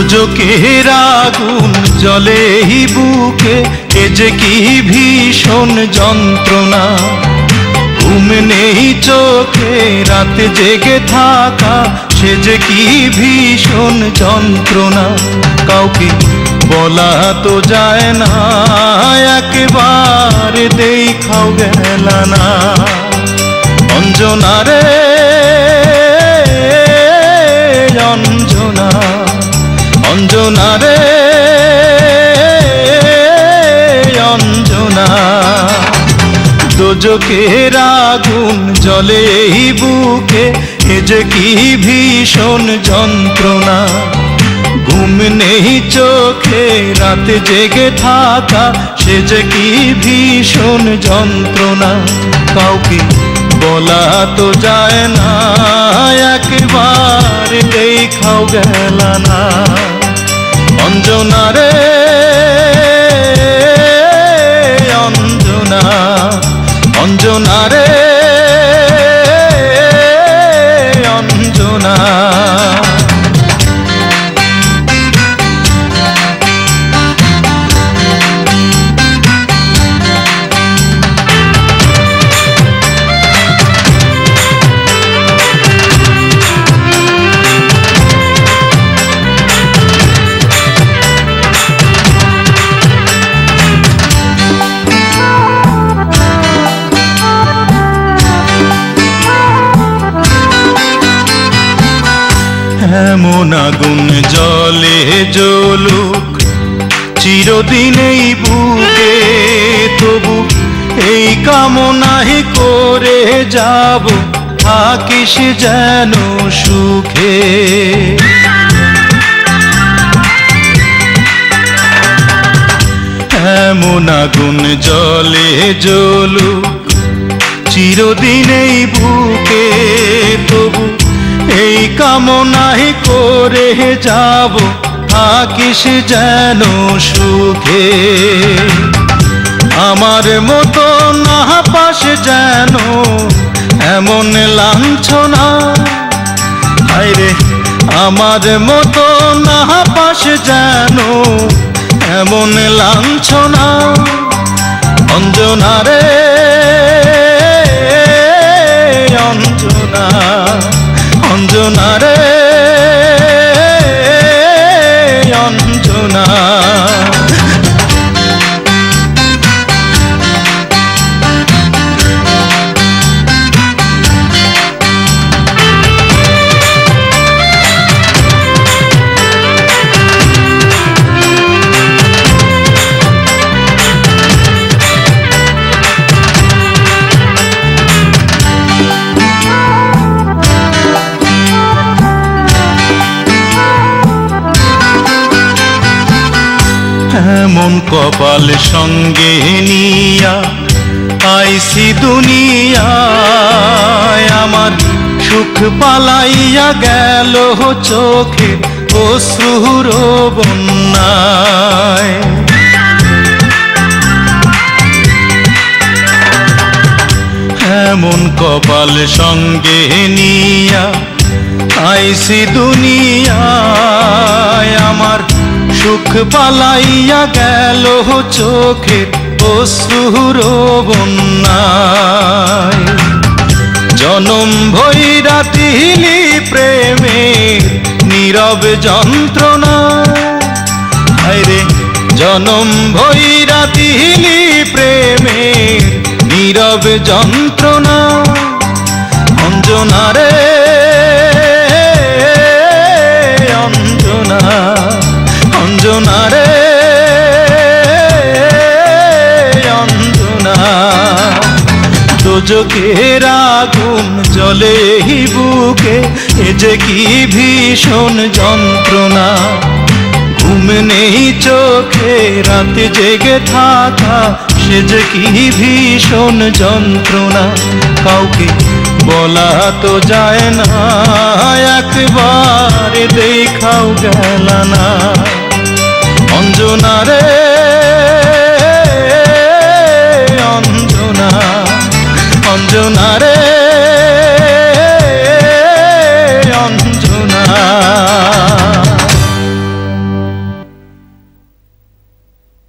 দোজখের আগুন জ্বলে এই বুকে, এ যে কি ভীষণ যন্ত্রণা। ঘুম নেই চোখে রাতে জেগে থাকা, সে যে কি ভীষণ যন্ত্রণা। কাউকে বলা তো যায় না, একেবারে দেখাও গেল না। অঞ্জনা রে অঞ্জনা, অঞ্জনা রে অঞ্জনা। দোজখের আগুন জ্বলে এই বুকে, এ যে কি ভীষণ যন্ত্রণা। ঘুম নেই চোখে রাতে জেগে থাকা, সে যে কি ভীষণ যন্ত্রণা। কাউকে বলা তো যায় না, একেবারে দেখাও গেল না। অঞ্জনা রে অঞ্জনা, অঞ্জনা রে অঞ্জনা। এমন আগুন জ্বলে জ্বলুক চিরদিন এই বুকে, তবু এই কামনাই করে যাব, থাকিস যেন সুখে। এমন আগুন জ্বলে জ্বলুক চিরদিন এই বুকে, তবু এই কামনাই করে যাব, থাকিস যেন সুখে। আমার মতো না পাস যেন এমন লাঞ্ছনা, হায়রে আমার মতো না পাস যেন এমন লাঞ্ছনা। অঞ্জনা রে অঞ্জনা, অঞ্জনা রে অঞ্জনা। এমন কপাল সঙ্গে নিয়া আইসি দুনিয়ায়, আমার সুখ পালাইয়া গেল চোখে অশ্রুর বন্যায়। এমন কপাল সঙ্গে নিয়া আইসি দুনিয়ায়, আমার সুখ পালাইয়া গেল চোখে অশ্রুর বন্যায়। জনম ভৈরা তিলি প্রেমের নীরব যন্ত্রণা, হায়রে জনম ভৈরা তিলি প্রেমের নীরব যন্ত্রণা। অঞ্জনা রে অঞ্জনা, অঞ্জনা রে অঞ্জনা। দোজখের আগুন জ্বলে এই বুকে, এ যে কি ভীষণ যন্ত্রণা। ঘুম নেই চোখে রাতে জেগে থাকা, সে যে কি ভীষণ যন্ত্রণা। কাউকে বলা তো যায় না,